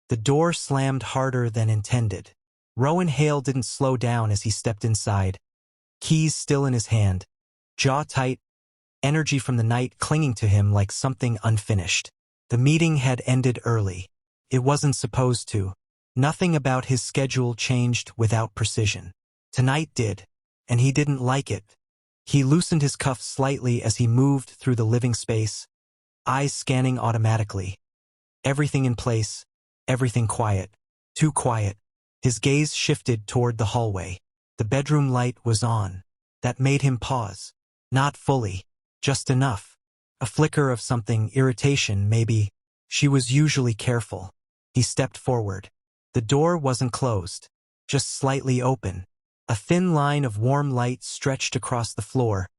The door slammed harder than intended. Rowan Hale didn't slow down as he stepped inside, keys still in his hand, jaw tight, energy from the night clinging to him like something unfinished. The meeting had ended early. It wasn't supposed to. Nothing about his schedule changed without precision. Tonight did, and he didn't like it. He loosened his cuffs slightly as he moved through the living space, eyes scanning automatically. Everything in place, everything quiet. Too quiet. His gaze shifted toward the hallway. The bedroom light was on. That made him pause. Not fully. Just enough. A flicker of something, irritation, maybe. She was usually careful. He stepped forward. The door wasn't closed, just slightly open. A thin line of warm light stretched across the floor,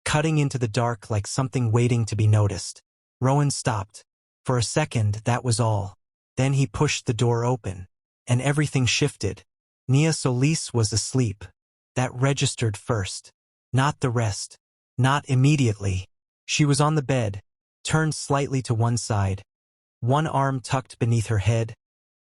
cutting into the dark like something waiting to be noticed. Rowan stopped. For a second, that was all. Then he pushed the door open, and everything shifted. Nia Solis was asleep. That registered first. Not the rest. Not immediately. She was on the bed, turned slightly to one side, one arm tucked beneath her head,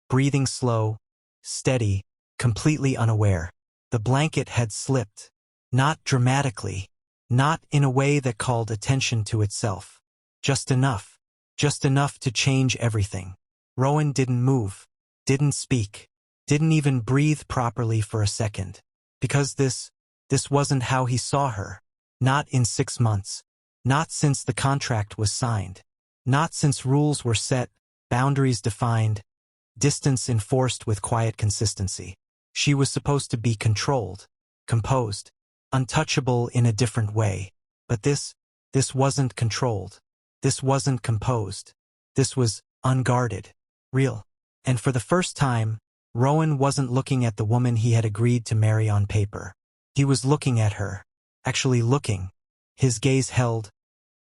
breathing slow, steady, completely unaware. The blanket had slipped. Not dramatically. Not in a way that called attention to itself. Just enough. Just enough to change everything. Rowan didn't move, didn't speak, didn't even breathe properly for a second. Because this wasn't how he saw her. Not in 6 months. Not since the contract was signed. Not since rules were set, boundaries defined, distance enforced with quiet consistency. She was supposed to be controlled, composed, untouchable in a different way. But this wasn't controlled. This wasn't composed. This was unguarded. Real. And for the first time, Rowan wasn't looking at the woman he had agreed to marry on paper. He was looking at her. Actually looking. His gaze held,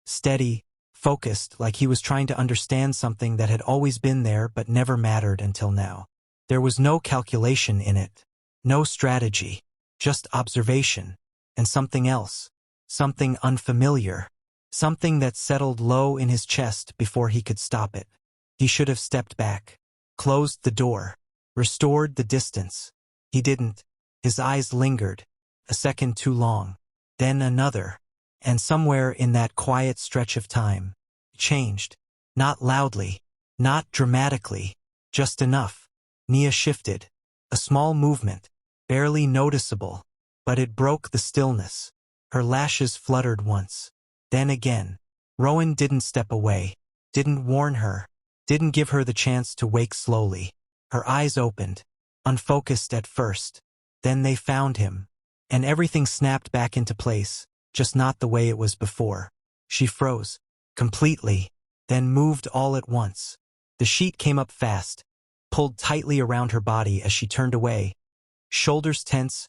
steady, focused, like he was trying to understand something that had always been there but never mattered until now. There was no calculation in it. No strategy. Just observation. And something else. Something unfamiliar. Something that settled low in his chest before he could stop it. He should have stepped back. Closed the door. Restored the distance. He didn't. His eyes lingered. A second too long. Then another. And somewhere in that quiet stretch of time, it changed. Not loudly. Not dramatically. Just enough. Nia shifted. A small movement. Barely noticeable. But it broke the stillness. Her lashes fluttered once. Then again. Rowan didn't step away. Didn't warn her. Didn't give her the chance to wake slowly. Her eyes opened. Unfocused at first. Then they found him. And everything snapped back into place. Just not the way it was before. She froze. Completely. Then moved all at once. The sheet came up fast. Pulled tightly around her body as she turned away. Shoulders tense.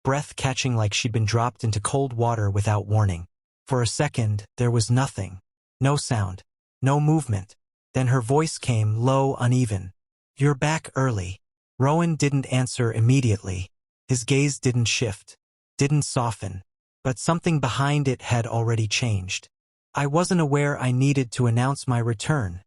Breath catching like she'd been dropped into cold water without warning. For a second, there was nothing. No sound. No movement. Then her voice came, low, uneven. "You're back early." Rowan didn't answer immediately. His gaze didn't shift. Didn't soften. But something behind it had already changed. "I wasn't aware I needed to announce my return,"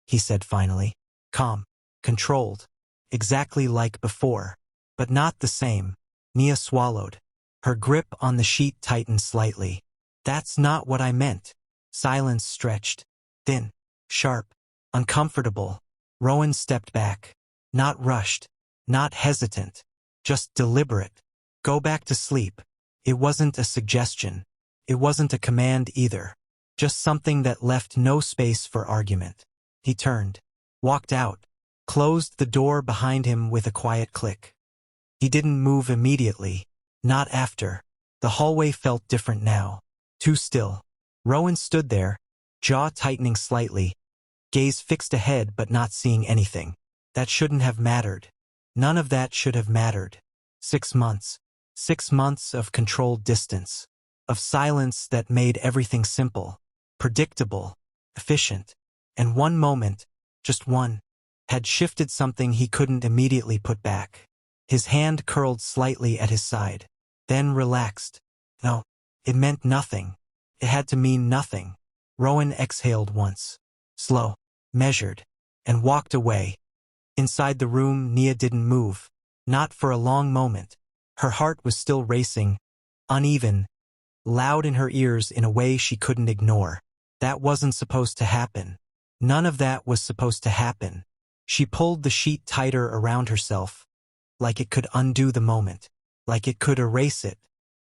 he said finally. Calm. Controlled. Exactly like before. But not the same. Nia swallowed. Her grip on the sheet tightened slightly. "That's not what I meant." Silence stretched. Thin. Sharp. Uncomfortable. Rowan stepped back. Not rushed. Not hesitant. Just deliberate. "Go back to sleep." It wasn't a suggestion. It wasn't a command either. Just something that left no space for argument. He turned. Walked out. Closed the door behind him with a quiet click. He didn't move immediately. Not after. The hallway felt different now. Too still. Rowan stood there, jaw tightening slightly, gaze fixed ahead but not seeing anything. That shouldn't have mattered. None of that should have mattered. 6 months. 6 months of controlled distance. Of silence that made everything simple, predictable, efficient. And one moment, just one, had shifted something he couldn't immediately put back. His hand curled slightly at his side. Then relaxed. No, it meant nothing. It had to mean nothing. Rowan exhaled once. Slow. Measured. And walked away. Inside the room, Nia didn't move. Not for a long moment. Her heart was still racing, uneven, loud in her ears in a way she couldn't ignore. That wasn't supposed to happen. None of that was supposed to happen. She pulled the sheet tighter around herself, like it could undo the moment, like it could erase it.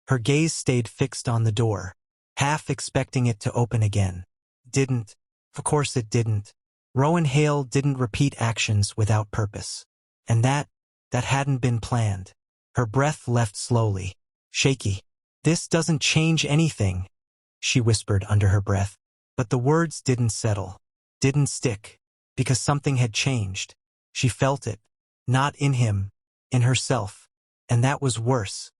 Her gaze stayed fixed on the door, half expecting it to open again. Didn't. Of course it didn't. Rowan Hale didn't repeat actions without purpose. And that hadn't been planned. Her breath left slowly, shaky. "This doesn't change anything," she whispered under her breath. But the words didn't settle, didn't stick, because something had changed. She felt it. Not in him, in herself. And that was worse.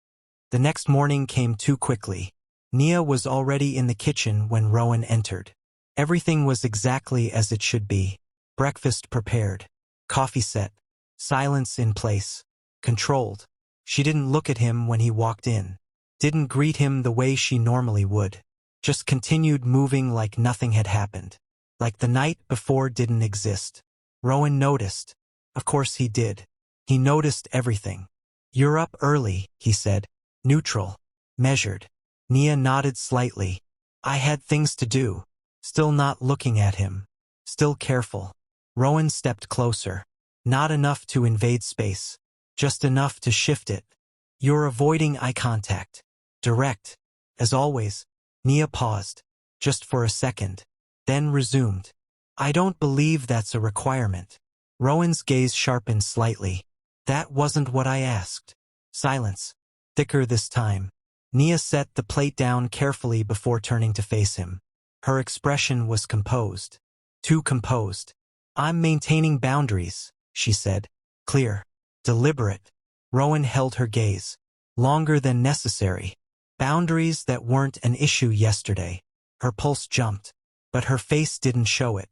The next morning came too quickly. Nia was already in the kitchen when Rowan entered. Everything was exactly as it should be. Breakfast prepared. Coffee set. Silence in place. Controlled. She didn't look at him when he walked in. Didn't greet him the way she normally would. Just continued moving like nothing had happened. Like the night before didn't exist. Rowan noticed. Of course he did. He noticed everything. "You're up early," he said. Neutral. Measured. Nia nodded slightly. "I had things to do." Still not looking at him. Still careful. Rowan stepped closer. Not enough to invade space. Just enough to shift it. "You're avoiding eye contact." Direct. As always. Nia paused. Just for a second. Then resumed. "I don't believe that's a requirement." Rowan's gaze sharpened slightly. "That wasn't what I asked." Silence. Thicker this time. Nia set the plate down carefully before turning to face him. Her expression was composed. Too composed. "I'm maintaining boundaries," she said. Clear. Deliberate. Rowan held her gaze. Longer than necessary. Boundaries that weren't an issue yesterday. Her pulse jumped. But her face didn't show it.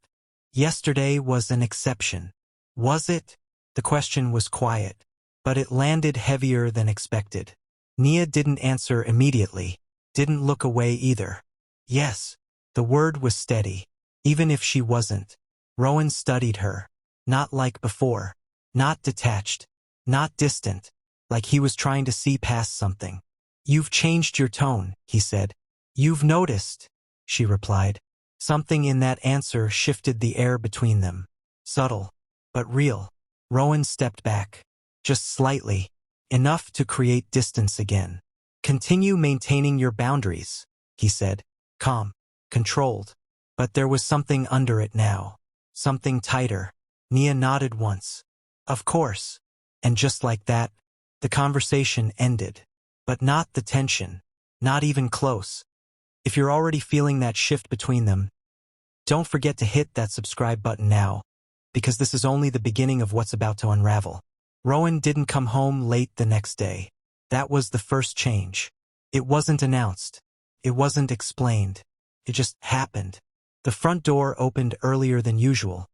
Yesterday was an exception. Was it? The question was quiet. But it landed heavier than expected. Nia didn't answer immediately. Didn't look away either. Yes. The word was steady. Even if she wasn't. Rowan studied her. Not like before. Not detached. Not distant. Like he was trying to see past something. "You've changed your tone," he said. "You've noticed," she replied. Something in that answer shifted the air between them. Subtle. But real. Rowan stepped back. Just slightly. Enough to create distance again. "Continue maintaining your boundaries," he said. Calm. Controlled. But there was something under it now. Something tighter. Nia nodded once. "Of course." And just like that, the conversation ended. But not the tension. Not even close. If you're already feeling that shift between them, don't forget to hit that subscribe button now, because this is only the beginning of what's about to unravel. Rowan didn't come home late the next day. That was the first change. It wasn't announced. It wasn't explained. It just happened. The front door opened earlier than usual.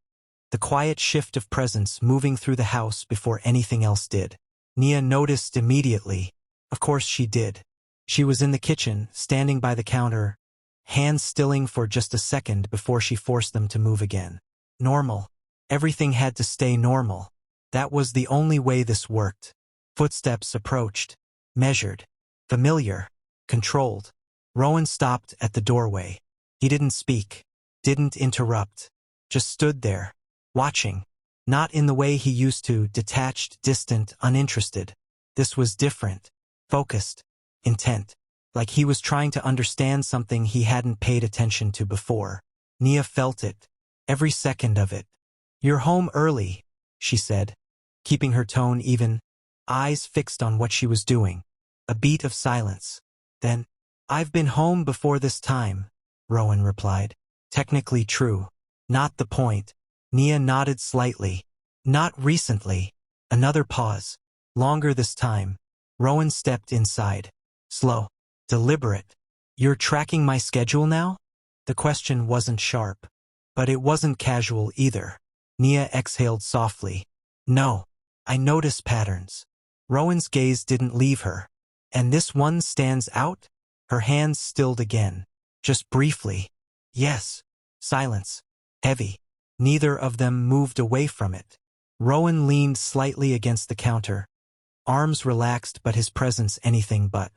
The quiet shift of presence moving through the house before anything else did. Nia noticed immediately. Of course she did. She was in the kitchen, standing by the counter, hands stilling for just a second before she forced them to move again. Normal. Everything had to stay normal. That was the only way this worked. Footsteps approached. Measured. Familiar. Controlled. Rowan stopped at the doorway. He didn't speak. Didn't interrupt. Just stood there. Watching. Not in the way he used to, detached, distant, uninterested. This was different. Focused. Intent. Like he was trying to understand something he hadn't paid attention to before. Nia felt it. Every second of it. "You're home early," she said, keeping her tone even, eyes fixed on what she was doing. A beat of silence. Then, "I've been home before this time," Rowan replied. Technically true. Not the point. Nia nodded slightly. "Not recently." Another pause. Longer this time. Rowan stepped inside. Slow. Deliberate. "You're tracking my schedule now?" The question wasn't sharp. But it wasn't casual either. Nia exhaled softly. "No. I notice patterns." Rowan's gaze didn't leave her. "And this one stands out?" Her hands stilled again. Just briefly. "Yes." Silence. Heavy. Neither of them moved away from it. Rowan leaned slightly against the counter, arms relaxed but his presence anything but.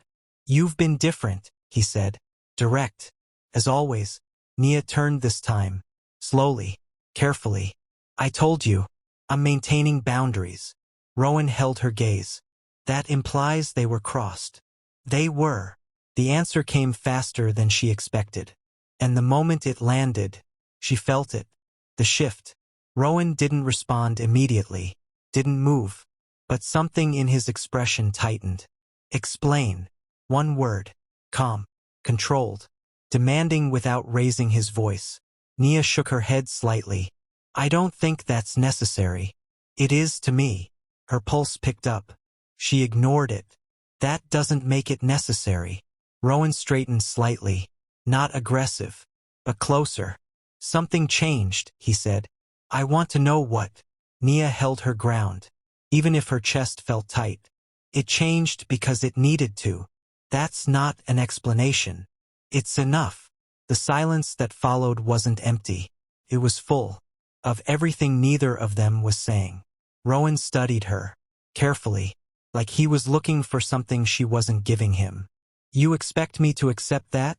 "You've been different," he said. Direct. As always. Nia turned this time. Slowly. Carefully. "I told you. I'm maintaining boundaries." Rowan held her gaze. "That implies they were crossed." They were. The answer came faster than she expected. And the moment it landed, she felt it. The shift. Rowan didn't respond immediately. Didn't move. But something in his expression tightened. "Explain." One word. Calm. Controlled. Demanding without raising his voice. Nia shook her head slightly. "I don't think that's necessary." "It is to me." Her pulse picked up. She ignored it. "That doesn't make it necessary." Rowan straightened slightly. Not aggressive. But closer. "Something changed," he said. "I want to know what." Nia held her ground. Even if her chest felt tight. "It changed because it needed to." "That's not an explanation." "It's enough." The silence that followed wasn't empty. It was full. Of everything neither of them was saying. Rowan studied her. Carefully. Like he was looking for something she wasn't giving him. "You expect me to accept that?"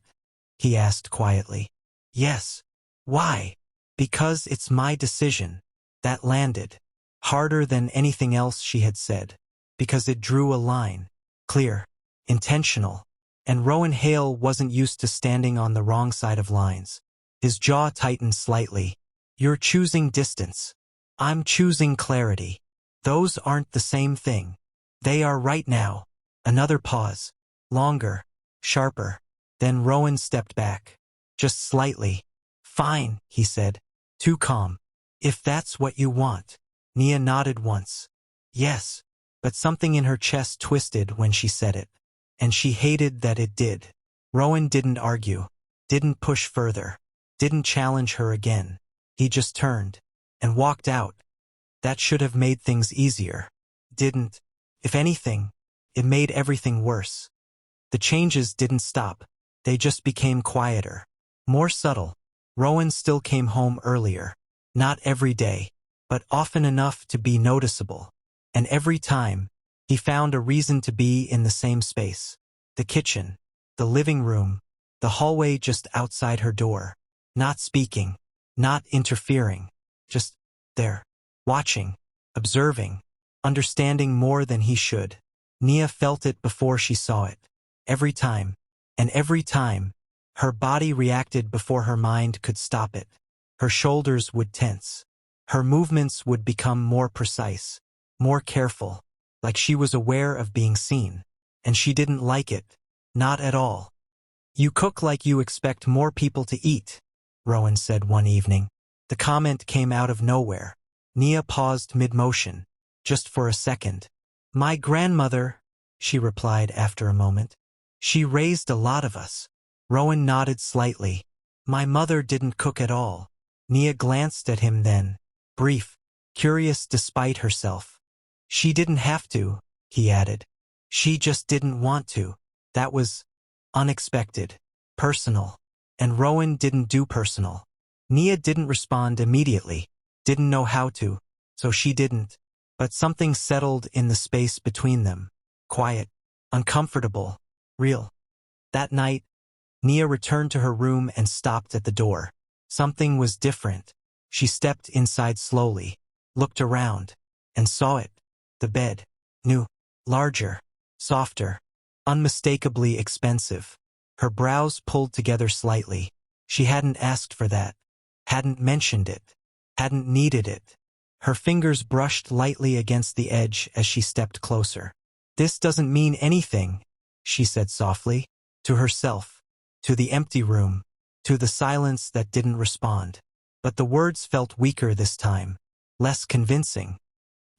he asked quietly. "Yes." "Why?" "Because it's my decision." That landed. Harder than anything else she had said. Because it drew a line. Clear. Intentional. And Rowan Hale wasn't used to standing on the wrong side of lines. His jaw tightened slightly. "You're choosing distance. I'm choosing clarity. Those aren't the same thing." "They are right now." Another pause. Longer. Sharper. Then Rowan stepped back. Just slightly. "Fine," he said. Too calm. "If that's what you want." Nia nodded once. "Yes." But something in her chest twisted when she said it. And she hated that it did. Rowan didn't argue. Didn't push further. Didn't challenge her again. He just turned. And walked out. That should have made things easier. Didn't. If anything, it made everything worse. The changes didn't stop. They just became quieter. More subtle. Rowan still came home earlier. Not every day. But often enough to be noticeable. And every time, he found a reason to be in the same space. The kitchen. The living room. The hallway just outside her door. Not speaking. Not interfering. Just there. Watching. Observing. Understanding more than he should. Nia felt it before she saw it. Every time. And every time, her body reacted before her mind could stop it. Her shoulders would tense. Her movements would become more precise. More careful. Like she was aware of being seen. And she didn't like it. Not at all. "You cook like you expect more people to eat," Rowan said one evening. The comment came out of nowhere. Nia paused mid-motion. Just for a second. "My grandmother," she replied after a moment. "She raised a lot of us." Rowan nodded slightly. "My mother didn't cook at all." Nia glanced at him then. Brief. Curious despite herself. "She didn't have to," he added. "She just didn't want to." That was unexpected. Personal. And Rowan didn't do personal. Nia didn't respond immediately. Didn't know how to. So she didn't. But something settled in the space between them. Quiet. Uncomfortable. Real. That night, Nia returned to her room and stopped at the door. Something was different. She stepped inside slowly. Looked around. And saw it. The bed. New. Larger. Softer. Unmistakably expensive. Her brows pulled together slightly. She hadn't asked for that. Hadn't mentioned it. Hadn't needed it. Her fingers brushed lightly against the edge as she stepped closer. "This doesn't mean anything," she said softly. To herself. To the empty room. To the silence that didn't respond. But the words felt weaker this time. Less convincing.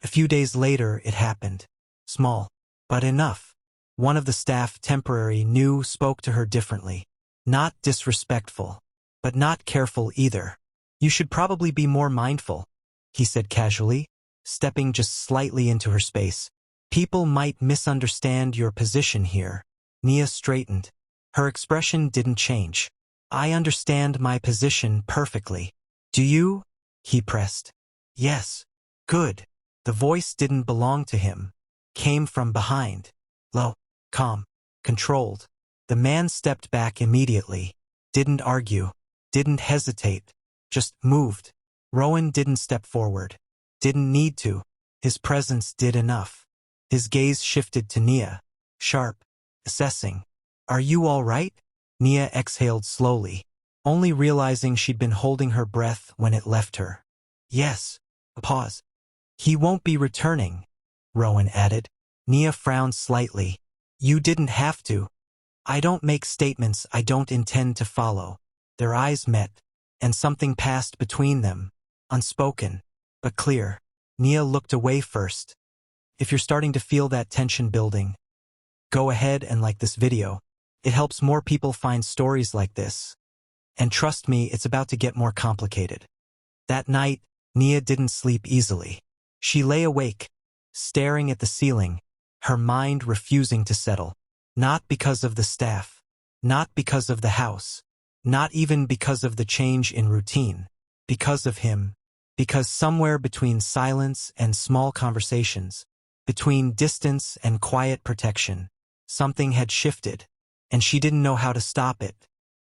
A few days later it happened. Small. But enough. One of the staff temporary knew spoke to her differently. Not disrespectful. But not careful either. "You should probably be more mindful," he said casually, stepping just slightly into her space. "People might misunderstand your position here." Nia straightened. Her expression didn't change. "I understand my position perfectly." "Do you?" he pressed. "Yes." "Good." The voice didn't belong to him. Came from behind. Low, calm, controlled. The man stepped back immediately. Didn't argue. Didn't hesitate. Just moved. Rowan didn't step forward. Didn't need to. His presence did enough. His gaze shifted to Nia. Sharp. Assessing. Are you all right? Nia exhaled slowly, only realizing she'd been holding her breath when it left her. Yes. A pause. He won't be returning, Rowan added. Nia frowned slightly. You didn't have to. I don't make statements I don't intend to follow. Their eyes met, and something passed between them. Unspoken, but clear. Nia looked away first. If you're starting to feel that tension building, go ahead and like this video. It helps more people find stories like this. And trust me, it's about to get more complicated. That night, Nia didn't sleep easily. She lay awake, staring at the ceiling, her mind refusing to settle. Not because of the staff, not because of the house, not even because of the change in routine. Because of him. Because somewhere between silence and small conversations, between distance and quiet protection, something had shifted, and she didn't know how to stop it.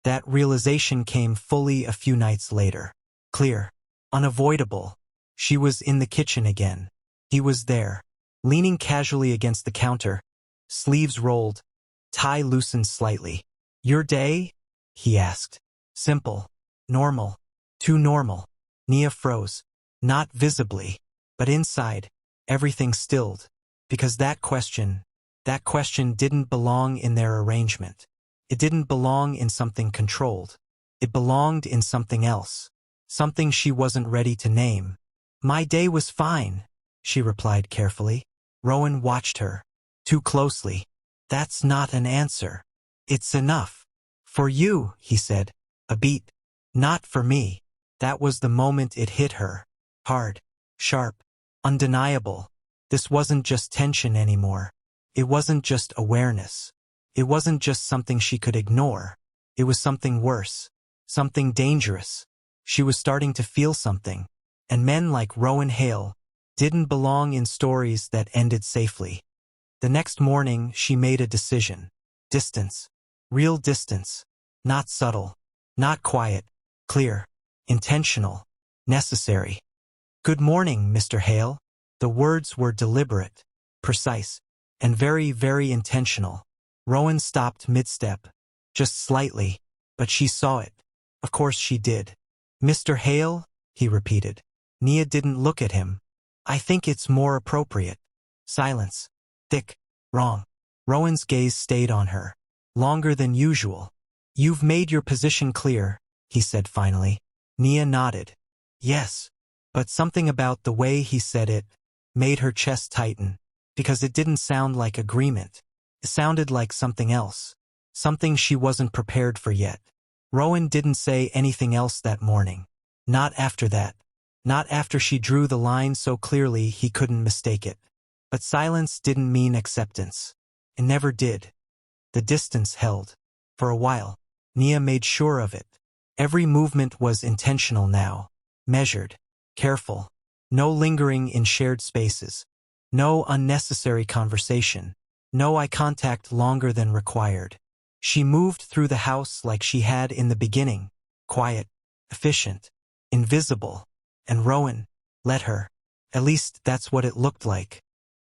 That realization came fully a few nights later. Clear. Unavoidable. She was in the kitchen again. He was there, leaning casually against the counter, sleeves rolled, tie loosened slightly. Your day? He asked. Simple. Normal. Too normal. Nia froze. Not visibly, but inside, everything stilled. Because that question didn't belong in their arrangement. It didn't belong in something controlled. It belonged in something else. Something she wasn't ready to name. My day was fine, she replied carefully. Rowan watched her. Too closely. That's not an answer. It's enough. For you, he said. A beat. Not for me. That was the moment it hit her. Hard. Sharp. Undeniable. This wasn't just tension anymore. It wasn't just awareness. It wasn't just something she could ignore. It was something worse. Something dangerous. She was starting to feel something. And men like Rowan Hale didn't belong in stories that ended safely. The next morning, she made a decision. Distance. Real distance. Not subtle. Not quiet. Clear. Intentional. Necessary. Good morning, Mr. Hale. The words were deliberate, precise, and very, very intentional. Rowan stopped mid-step. Just slightly, but she saw it. Of course she did. Mr. Hale? He repeated. Nia didn't look at him. I think it's more appropriate. Silence. Thick. Wrong. Rowan's gaze stayed on her. Longer than usual. You've made your position clear, he said finally. Nia nodded. Yes. But something about the way he said it made her chest tighten, because it didn't sound like agreement. It sounded like something else. Something she wasn't prepared for yet. Rowan didn't say anything else that morning. Not after that. Not after she drew the line so clearly he couldn't mistake it. But silence didn't mean acceptance. It never did. The distance held. For a while. Nia made sure of it. Every movement was intentional now. Measured. Careful. No lingering in shared spaces. No unnecessary conversation. No eye contact longer than required. She moved through the house like she had in the beginning. Quiet. Efficient. Invisible. And Rowan let her. At least that's what it looked like.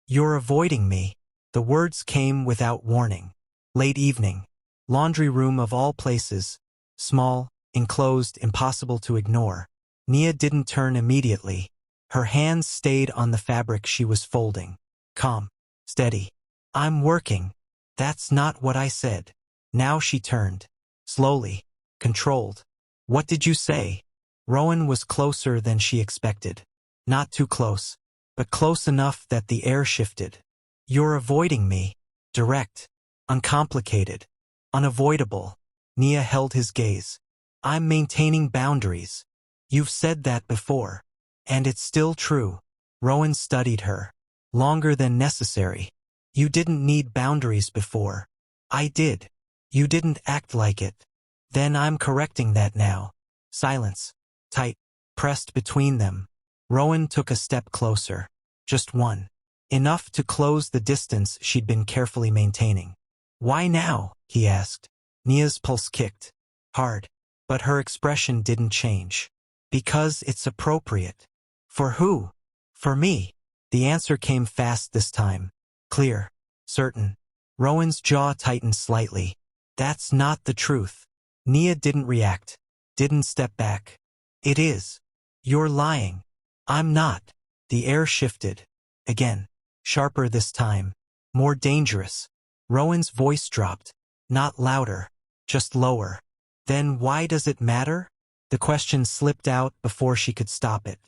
You're avoiding me. The words came without warning. Late evening. Laundry room of all places. Small, enclosed, impossible to ignore. Nia didn't turn immediately. Her hands stayed on the fabric she was folding. Calm. Steady. I'm working. That's not what I said. Now she turned. Slowly. Controlled. What did you say? Rowan was closer than she expected. Not too close, but close enough that the air shifted. You're avoiding me. Direct. Uncomplicated. Unavoidable. Nia held his gaze. I'm maintaining boundaries. You've said that before. And it's still true. Rowan studied her. Longer than necessary. You didn't need boundaries before. I did. You didn't act like it. Then I'm correcting that now. Silence. Tight. Pressed between them. Rowan took a step closer. Just one. Enough to close the distance she'd been carefully maintaining. "Why now?" he asked. Nia's pulse kicked. Hard. But her expression didn't change. "Because it's appropriate." "For who?" "For me." The answer came fast this time. Clear. Certain. Rowan's jaw tightened slightly. "That's not the truth." Nia didn't react. Didn't step back. "It is. You're lying." "I'm not." The air shifted. Again. Sharper this time. More dangerous. Rowan's voice dropped. Not louder. Just lower. "Then why does it matter?" The question slipped out before she could stop it.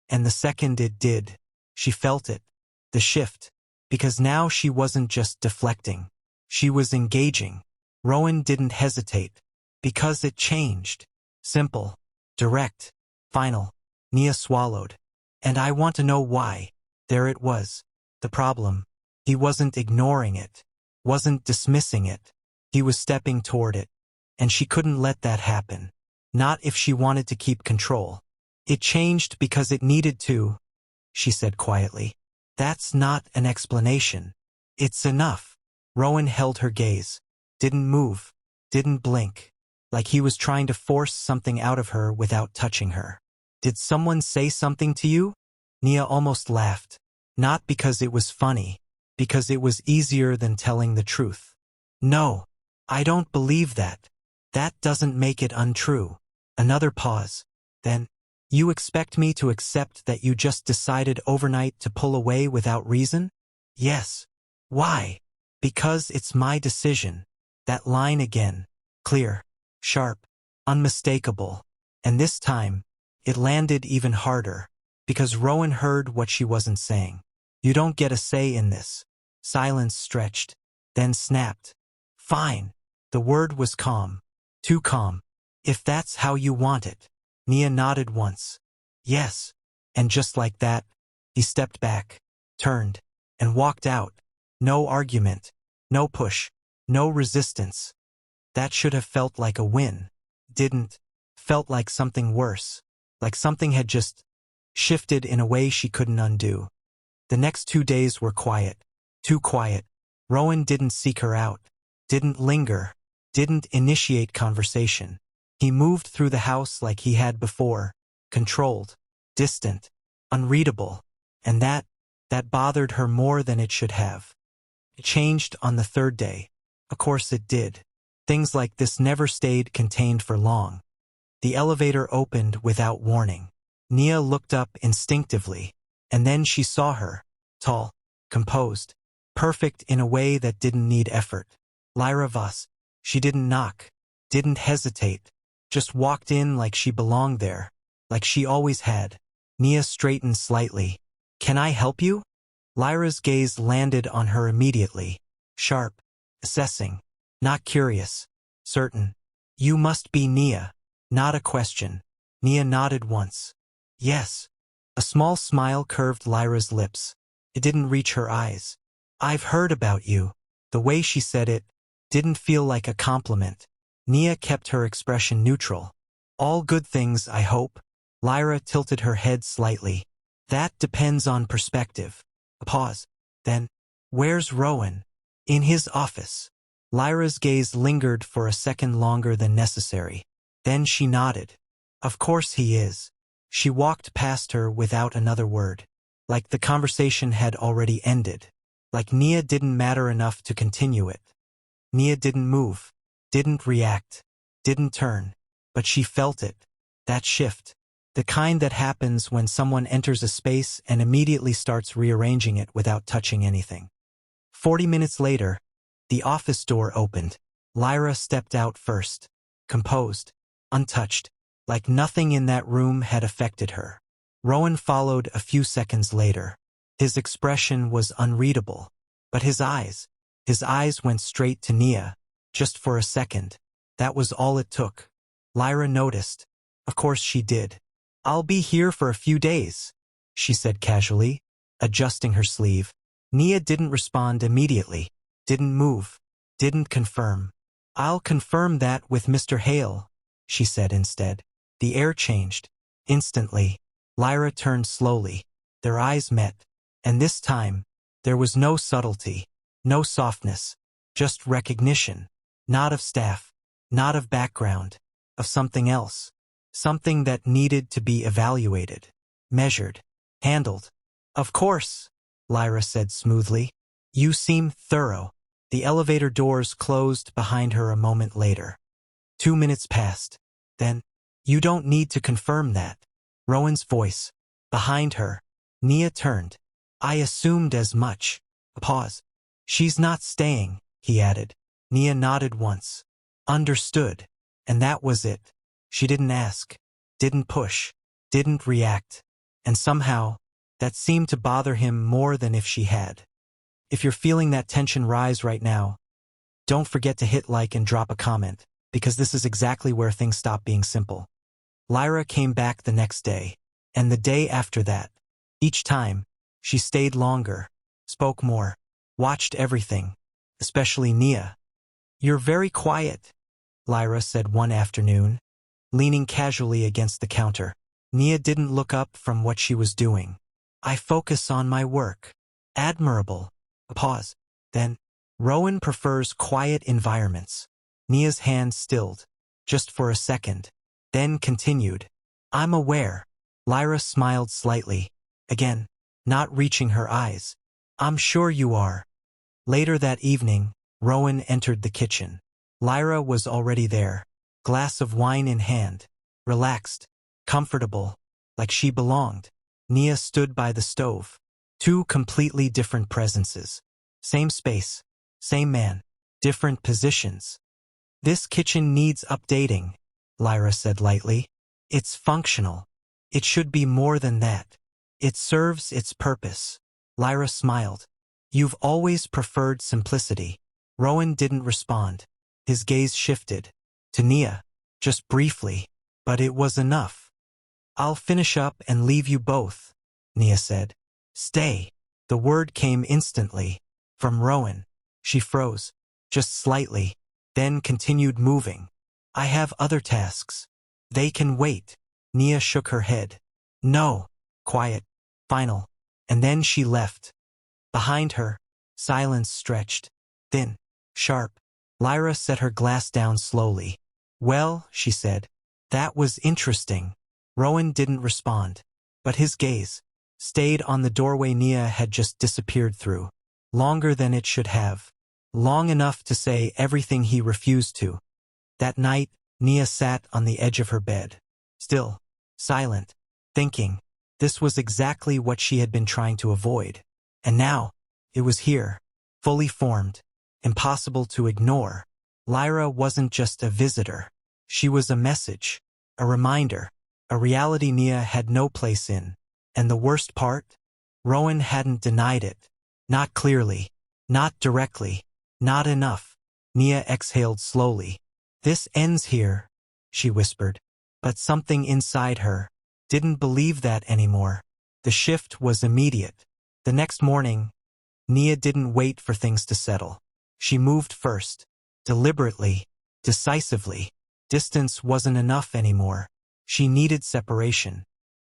And the second it did, she felt it. The shift. Because now she wasn't just deflecting. She was engaging. Rowan didn't hesitate. Because it changed. Simple. Direct. Final. Nia swallowed. "And I want to know why." There it was. The problem. He wasn't ignoring it. Wasn't dismissing it. He was stepping toward it. And she couldn't let that happen. Not if she wanted to keep control. "It changed because it needed to," she said quietly. "That's not an explanation. It's enough." Rowan held her gaze. Didn't move. Didn't blink. Like he was trying to force something out of her without touching her. "Did someone say something to you?" Nia almost laughed. Not because it was funny. Because it was easier than telling the truth. "No. I don't believe that. That doesn't make it untrue." Another pause. Then, "You expect me to accept that you just decided overnight to pull away without reason?" "Yes." "Why?" "Because it's my decision." That line again. Clear. Sharp. Unmistakable. And this time, it landed even harder. Because Rowan heard what she wasn't saying. "You don't get a say in this." Silence stretched. Then snapped. "Fine." The word was calm. Too calm. "If that's how you want it." Nia nodded once. "Yes." And just like that, he stepped back, turned, and walked out. No argument. No push. No resistance. That should have felt like a win. Didn't. Felt like something worse. Like something had just shifted in a way she couldn't undo. The next 2 days were quiet. Too quiet. Rowan didn't seek her out. Didn't linger. Didn't initiate conversation. He moved through the house like he had before. Controlled. Distant. Unreadable. And that bothered her more than it should have. It changed on the third day. Of course it did. Things like this never stayed contained for long. The elevator opened without warning. Nia looked up instinctively. And then she saw her. Tall. Composed. Perfect in a way that didn't need effort. Lyra Voss. She didn't knock. Didn't hesitate. Just walked in like she belonged there. Like she always had. Nia straightened slightly. "Can I help you?" Lyra's gaze landed on her immediately. Sharp. Assessing. Not curious. Certain. "You must be Nia." Not a question. Nia nodded once. "Yes." A small smile curved Lyra's lips. It didn't reach her eyes. "I've heard about you." The way she said it didn't feel like a compliment. Nia kept her expression neutral. "All good things, I hope." Lyra tilted her head slightly. "That depends on perspective." A pause. Then, "Where's Rowan?" "In his office." Lyra's gaze lingered for a second longer than necessary. Then she nodded. "Of course he is." She walked past her without another word. Like the conversation had already ended. Like Nia didn't matter enough to continue it. Nia didn't move. Didn't react. Didn't turn. But she felt it. That shift. The kind that happens when someone enters a space and immediately starts rearranging it without touching anything. 40 minutes later, the office door opened. Lyra stepped out first. Composed. Untouched. Like nothing in that room had affected her. Rowan followed a few seconds later. His expression was unreadable. But his eyes went straight to Nia. Just for a second. That was all it took. Lyra noticed. Of course she did. "I'll be here for a few days," she said casually, adjusting her sleeve. Nia didn't respond immediately. Didn't move. Didn't confirm. "I'll confirm that with Mr. Hale," she said instead. The air changed. Instantly. Lyra turned slowly. Their eyes met. And this time, there was no subtlety, no softness, just recognition, not of staff, not of background, of something else, something that needed to be evaluated, measured, handled. Of course, Lyra said smoothly. You seem thorough. The elevator doors closed behind her a moment later. 2 minutes passed. Then, you don't need to confirm that. Rowan's voice. Behind her. Nia turned. I assumed as much. A pause. She's not staying, he added. Nia nodded once. Understood. And that was it. She didn't ask, didn't push, didn't react. And somehow, that seemed to bother him more than if she had. If you're feeling that tension rise right now, don't forget to hit like and drop a comment, because this is exactly where things stop being simple. Lyra came back the next day, and the day after that. Each time, she stayed longer, spoke more, watched everything, especially Nia. You're very quiet, Lyra said one afternoon, leaning casually against the counter. Nia didn't look up from what she was doing. I focus on my work. Admirable. A pause. Then, Rowan prefers quiet environments. Nia's hand stilled, just for a second, then continued. I'm aware. Lyra smiled slightly, again, not reaching her eyes. I'm sure you are. Later that evening, Rowan entered the kitchen. Lyra was already there, glass of wine in hand, relaxed, comfortable, like she belonged. Nia stood by the stove. Two completely different presences. Same space, same man, different positions. This kitchen needs updating, Lyra said lightly. It's functional. It should be more than that. It serves its purpose. Lyra smiled. You've always preferred simplicity. Rowan didn't respond. His gaze shifted. To Nia, just briefly, but it was enough. I'll finish up and leave you both, Nia said. Stay. The word came instantly. From Rowan. She froze, just slightly, then continued moving. I have other tasks. They can wait. Nia shook her head. No. Quiet. Final. And then she left. Behind her, silence stretched. Thin. Sharp. Lyra set her glass down slowly. Well, she said. That was interesting. Rowan didn't respond, but his gaze stayed on the doorway Nia had just disappeared through. Longer than it should have. Long enough to say everything he refused to. That night, Nia sat on the edge of her bed. Still, silent, thinking. This was exactly what she had been trying to avoid. And now, it was here, fully formed, impossible to ignore. Lyra wasn't just a visitor. She was a message, a reminder, a reality Nia had no place in. And the worst part? Rowan hadn't denied it. Not clearly, not directly, not enough. Nia exhaled slowly. This ends here, she whispered. But something inside her didn't believe that anymore. The shift was immediate. The next morning, Nia didn't wait for things to settle. She moved first, deliberately, decisively. Distance wasn't enough anymore. She needed separation.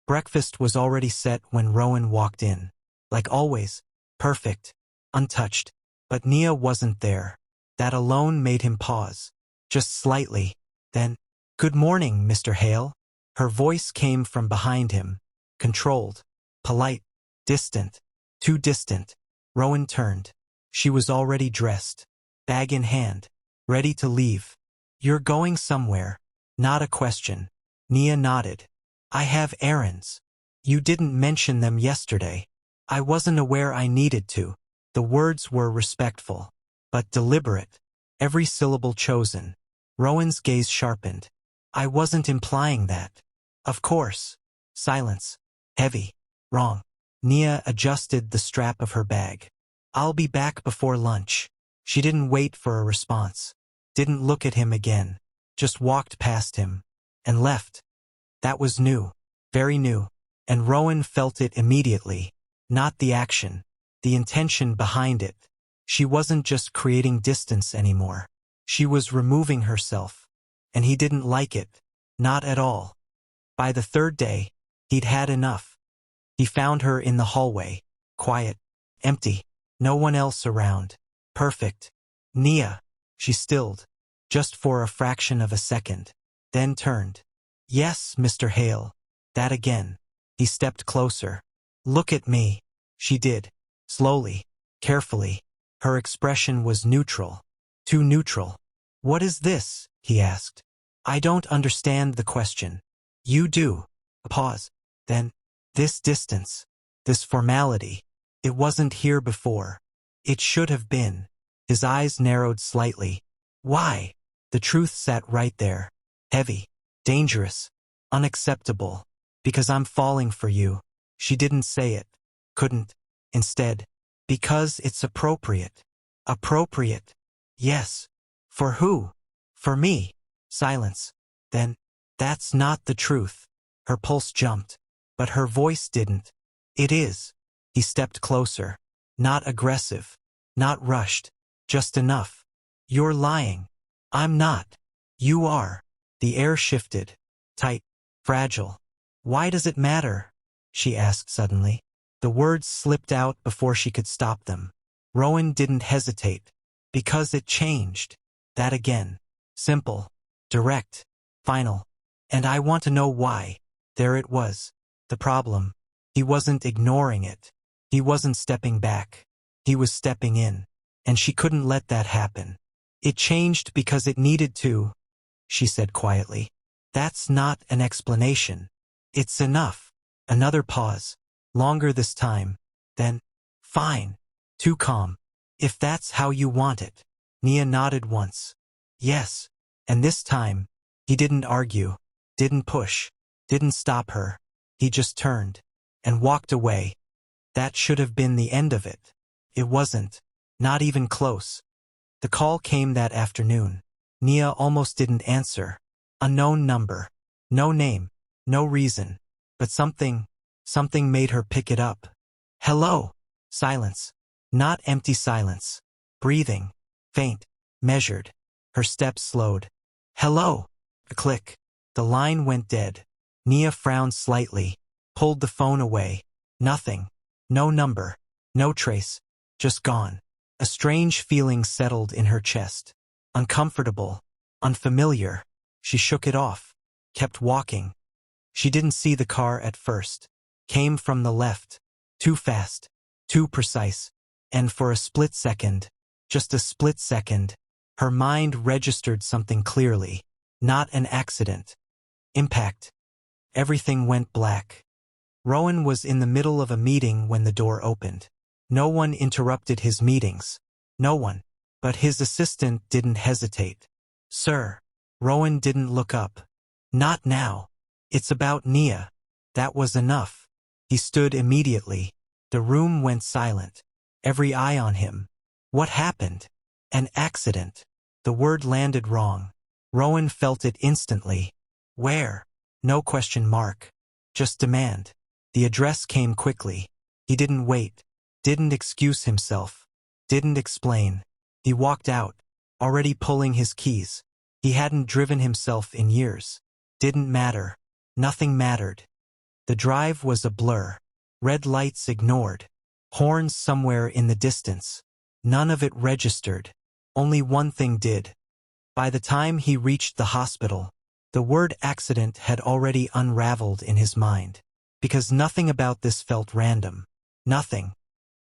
Breakfast was already set when Rowan walked in. Like always, perfect, untouched. But Nia wasn't there. That alone made him pause. Just slightly. Then, good morning, Mr. Hale. Her voice came from behind him. Controlled. Polite. Distant. Too distant. Rowan turned. She was already dressed. Bag in hand. Ready to leave. You're going somewhere. Not a question. Nia nodded. I have errands. You didn't mention them yesterday. I wasn't aware I needed to. The words were respectful, but deliberate. Every syllable chosen. Rowan's gaze sharpened. I wasn't implying that. Of course. Silence. Heavy. Wrong. Nia adjusted the strap of her bag. I'll be back before lunch. She didn't wait for a response. Didn't look at him again. Just walked past him. And left. That was new. Very new. And Rowan felt it immediately. Not the action. The intention behind it. She wasn't just creating distance anymore. She was removing herself. And he didn't like it. Not at all. By the third day, he'd had enough. He found her in the hallway, Quiet. Empty. No one else around. Perfect. Nia. She stilled. Just for a fraction of a second. Then turned. Yes, Mr. Hale. That again. He stepped closer. Look at me. She did. Slowly. Carefully. Her expression was neutral. Too neutral. What is this? He asked. I don't understand the question. You do. A pause. Then, this distance. This formality. It wasn't here before. It should have been. His eyes narrowed slightly. Why? The truth sat right there. Heavy. Dangerous. Unacceptable. Because I'm falling for you. She didn't say it. Couldn't. Instead. Because it's appropriate. Appropriate. Yes. For who? For me. Silence. Then, that's not the truth. Her pulse jumped. But her voice didn't. It is. He stepped closer. Not aggressive. Not rushed. Just enough. You're lying. I'm not. You are. The air shifted. Tight. Fragile. Why does it matter? She asked suddenly. The words slipped out before she could stop them. Rowan didn't hesitate. Because it changed. That again. Simple. Direct. Final. And I want to know why. There it was. The problem. He wasn't ignoring it. He wasn't stepping back. He was stepping in. And she couldn't let that happen. It changed because it needed to, she said quietly. That's not an explanation. It's enough. Another pause. Longer this time. Then, fine. Too calm. If that's how you want it. Nia nodded once. Yes. And this time, he didn't argue. Didn't push. Didn't stop her. He just turned. And walked away. That should have been the end of it. It wasn't. Not even close. The call came that afternoon. Nia almost didn't answer. Unknown number. No name. No reason. But something made her pick it up. Hello. Silence. Not empty silence. Breathing. Faint. Measured. Her steps slowed. Hello. A click. The line went dead. Nia frowned slightly. Pulled the phone away. Nothing. No number. No trace. Just gone. A strange feeling settled in her chest. Uncomfortable. Unfamiliar. She shook it off. Kept walking. She didn't see the car at first. Came from the left. Too fast. Too precise. And for a split second, just a split second, her mind registered something clearly. Not an accident. Impact. Everything went black. Rowan was in the middle of a meeting when the door opened. No one interrupted his meetings. No one. But his assistant didn't hesitate. Sir. Rowan didn't look up. Not now. It's about Nia. That was enough. He stood immediately. The room went silent. Every eye on him. What happened? An accident. The word landed wrong. Rowan felt it instantly. Where? No question mark. Just demand. The address came quickly. He didn't wait. Didn't excuse himself. Didn't explain. He walked out, already pulling his keys. He hadn't driven himself in years. Didn't matter. Nothing mattered. The drive was a blur. Red lights ignored. Horns somewhere in the distance. None of it registered. Only one thing did. By the time he reached the hospital, the word accident had already unraveled in his mind. Because nothing about this felt random. Nothing.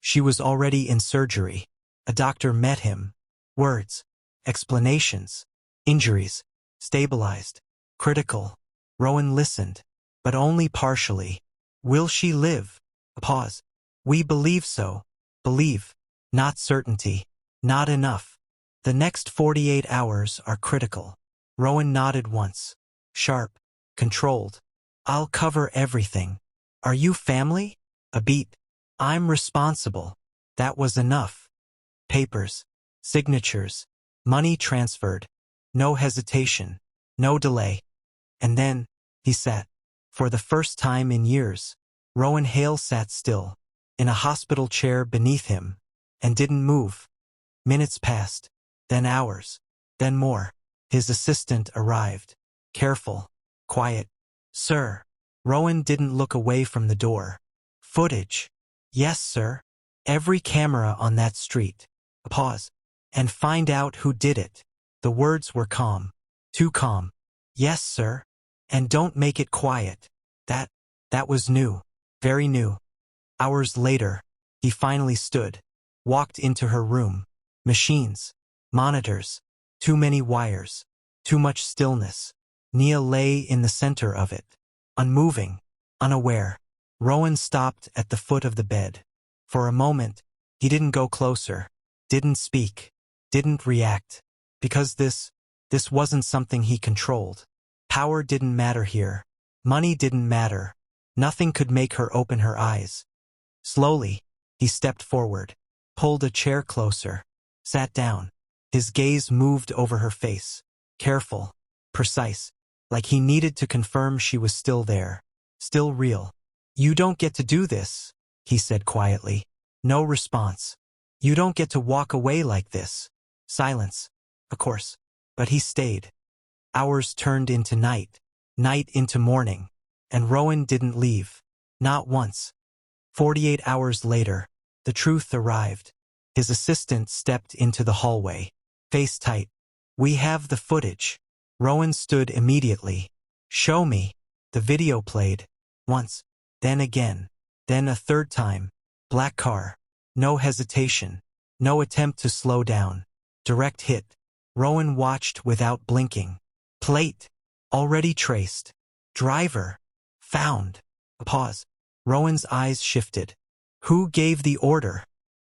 She was already in surgery. A doctor met him. Words. Explanations. Injuries. Stabilized. Critical. Rowan listened. But only partially. Will she live? A pause. We believe so. Believe. Not certainty. Not enough. The next 48 hours are critical. Rowan nodded once. Sharp. Controlled. I'll cover everything. Are you family? A beat. I'm responsible. That was enough. Papers. Signatures. Money transferred. No hesitation. No delay. And then, he sat. For the first time in years, Rowan Hale sat still, in a hospital chair beneath him, and didn't move. Minutes passed. Then hours. Then more. His assistant arrived. Careful. Quiet. Sir. Rowan didn't look away from the door. Footage. Yes, sir. Every camera on that street. A pause. And find out who did it. The words were calm. Too calm. Yes, sir. And don't make it quiet. That was new. Very new. Hours later, he finally stood. Walked into her room. Machines. Monitors. Too many wires. Too much stillness. Nia lay in the center of it. Unmoving. Unaware. Rowan stopped at the foot of the bed. For a moment, he didn't go closer. Didn't speak. Didn't react. Because this wasn't something he controlled. Power didn't matter here. Money didn't matter. Nothing could make her open her eyes. Slowly, he stepped forward, pulled a chair closer, sat down. His gaze moved over her face. Careful, precise, like he needed to confirm she was still there. Still real. You don't get to do this, he said quietly. No response. You don't get to walk away like this. Silence, of course. But he stayed. Hours turned into night. Night into morning. And Rowan didn't leave. Not once. 48 hours later, the truth arrived. His assistant stepped into the hallway. Face tight. We have the footage. Rowan stood immediately. Show me. The video played. Once. Then again. Then a third time. Black car. No hesitation. No attempt to slow down. Direct hit. Rowan watched without blinking. Plate. Already traced. Driver. Found. A pause. Rowan's eyes shifted. Who gave the order?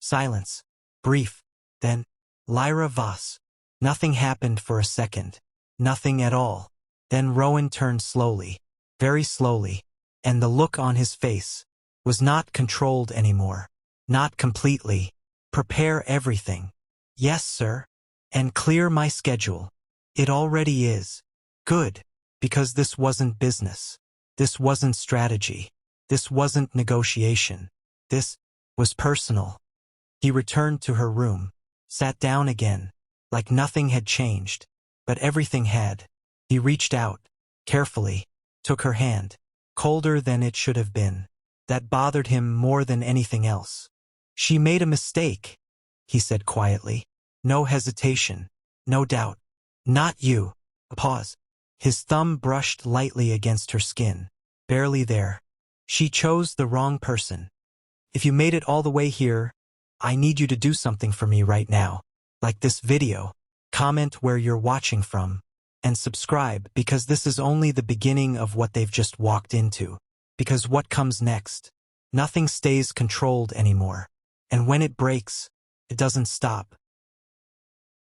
Silence. Brief. Then, Lyra Voss. Nothing happened for a second. Nothing at all. Then Rowan turned slowly. Very slowly. And the look on his face was not controlled anymore. Not completely. Prepare everything. Yes, sir. And clear my schedule. It already is. Good. Because this wasn't business. This wasn't strategy. This wasn't negotiation. This was personal. He returned to her room. Sat down again. Like nothing had changed. But everything had. He reached out. Carefully. Took her hand. Colder than it should have been. That bothered him more than anything else. She made a mistake, he said quietly. No hesitation. No doubt. Not you. A pause. His thumb brushed lightly against her skin. Barely there. She chose the wrong person. If you made it all the way here, I need you to do something for me right now. Like this video. Comment where you're watching from. And subscribe because this is only the beginning of what they've just walked into. Because what comes next? Nothing stays controlled anymore. And when it breaks, it doesn't stop.